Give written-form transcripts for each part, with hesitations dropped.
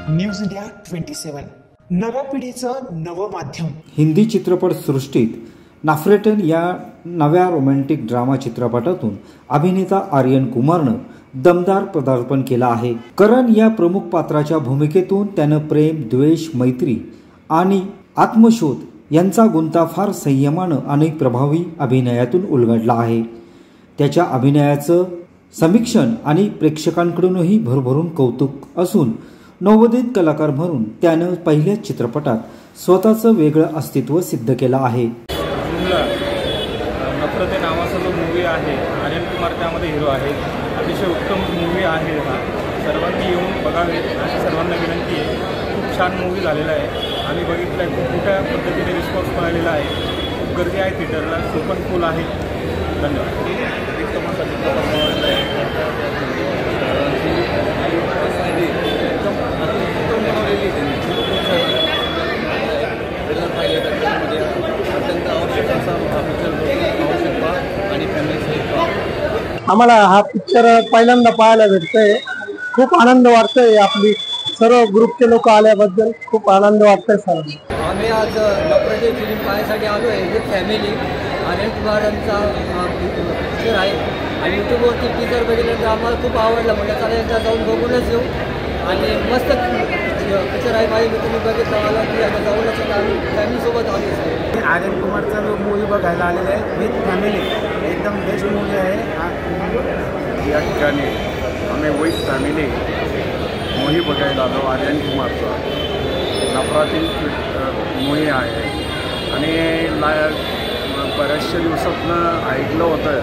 News India 27 नव्या पिढीचं नवं माध्यम। हिंदी चित्रपट सृष्टीत नाफ्रेटन या नव्या रोमॅन्टिक ड्रामा चित्रपटातून अभिनेता आर्यन कुमारनं दमदार पदार्पण केलं आहे। करण या प्रमुख पात्राच्या भूमिकेतून त्यानं प्रेम, द्वेष, मैत्री आणि आत्मशोध यांचा गुंता फार संयमानं आणि प्रभावी अभिनयातून उलगडला आहे। त्याच्या अभिनयाचं समीक्षण आणि प्रेक्षकांकडूनही भरभरून कौतुक असून नवोदित कलाकार म्हणून त्यानं पहिल्याच चित्रपटात स्वतःचं वेगळं अस्तित्व सिद्ध केलं आहे। नफरते नावाचा जो मूवी आहे, आर्यन कुमार त्यामध्ये हिरो आहे। अतिशय उत्तम मूवी आहे हा, सर्वांनी येऊन बघावे अशी सर्वांना विनंती आहे। खूप छान मूवी झालेला आहे, आम्ही बघितलं आहे। खूप मोठ्या पद्धतीने रिस्पॉन्स मिळालेला आहे, खूप गर्दी आहे थिएटरला, शो पण फुल आहे। धन्यवाद। आम्हाला हा पिक्चर पहिल्यांदा पाहायला भेटतोय, खूप आनंद वाटतोय। आपली सर्व ग्रुपचे लोक आल्याबद्दल खूप आनंद वाटतोय सर। आम्ही आज नफरते फिल्म पाहण्यासाठी आलो आहे विथ फॅमिली। आर्यन कुमार यांचा पिक्चर आहे आणि यूट्यूबवरती टीजर बघितल्यानंतर आम्हाला खूप आवडला। म्हणजे चला एकदा जाऊन बघूनच येऊ आणि मस्त पिक्चर आहे। माझे तुम्ही बघितलं मला की आता जाऊनच आम्ही फॅमिलीसोबत आलो आहे। आर्यन कुमारचा जो मूवी बघायला आलेला आहे विथ फॅमिली, एकदम बेस्ट मूवी आहे। या ठिकाणी आम्ही विथ फॅमिली मूवी बघायला आलो। आर्यन कुमारचा नफरते मूवी आहे आणि बऱ्याचशा दिवसातनं ऐकलं होतं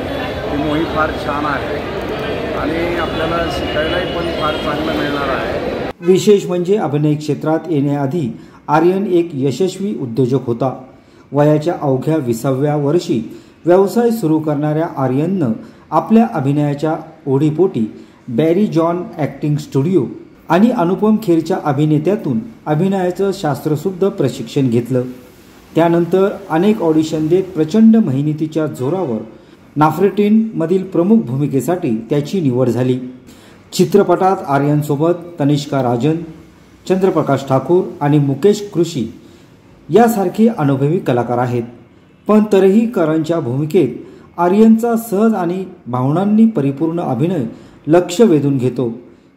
की मूवी फार छान आहे आणि आपल्याला शिकायलाही पण फार चांगलं मिळणार आहे। विशेष म्हणजे अभिनय क्षेत्रात येण्याआधी आर्यन एक यशस्वी उद्योजक होता। वयाच्या अवघ्या 20व्या वर्षी व्यवसाय सुरू करणाऱ्या आर्यननं आपल्या अभिनयाच्या ओढीपोटी बॅरी जॉन ॲक्टिंग स्टुडिओ आणि अनुपम खेरच्या अभिनेत्यातून अभिनयाचं शास्त्रशुद्ध प्रशिक्षण घेतलं। त्यानंतर अनेक ऑडिशन देत प्रचंड मेहनतीच्या जोरावर नाफ्रेटिनमधील प्रमुख भूमिकेसाठी त्याची निवड झाली। चित्रपटात आर्यनसोबत तनिष्का राजन, चंद्रप्रकाश ठाकूर आणि मुकेश कृषी यासारखे अनुभवी कलाकार आहेत। पण तरीही करणच्या भूमिकेत आर्यनचा सहज आणि भावनांनी परिपूर्ण अभिनय लक्ष वेधून घेतो।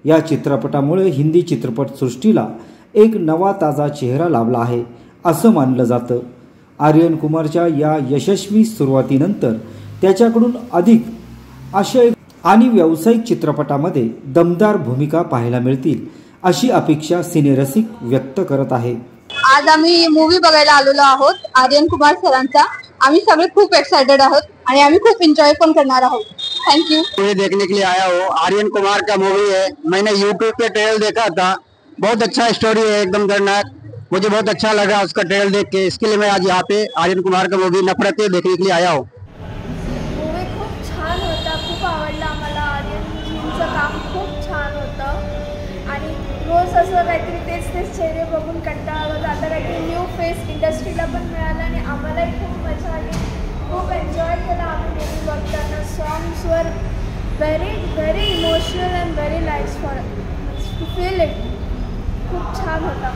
या चित्रपटामुळे हिंदी चित्रपटसृष्टीला एक नवा ताजा चेहरा लाभला आहे असं मानलं जातं। आर्यन कुमारच्या या यशस्वी सुरुवातीनंतर त्याच्याकडून अधिक आशय आणि व्यावसायिक चित्रपटामध्ये दमदार भूमिका पाहायला मिळतील अशी अपेक्षा सिनेरसिक व्यक्त करत आहे। आज आम्ही मूवी बघायला आलेलो आहोत आर्यन कुमार सरांचा। आम्ही सगळे खूप एक्साइटेड आहोत आणि आम्ही खूप एंजॉय पण करणार आहोत। Thank you. मूवी देखने के लिए आया हूँ। आर्यन कुमार का मूवी है, मैंने यूट्यूब पे ट्रेलर देखा था, बहुत अच्छा स्टोरी है, एकदम दर्दनाक। मुझे बहुत अच्छा लगा उसका ट्रेलर देख के, इसके लिए मैं आज यहाँ पे आर्यन कुमार का मूवी नफरते देखने के लिए आया हूँ। मूवी खूप छान होता, खूप आवडला आम्हाला। आर्यनजींचं काम खूप छान होतं आणि रोज असं काहीतरी तेच चेहरे बघून कंटाळा आला। आता काहीतरी न्यू फेस इंडस्ट्रीला पण मिळालं आणि आम्हालाही खूप मजा आली, खूप एन्जॉय केला आम्ही मूवी बघताना। Songs were very emotional and very nice for to feel it. खूप छान होता।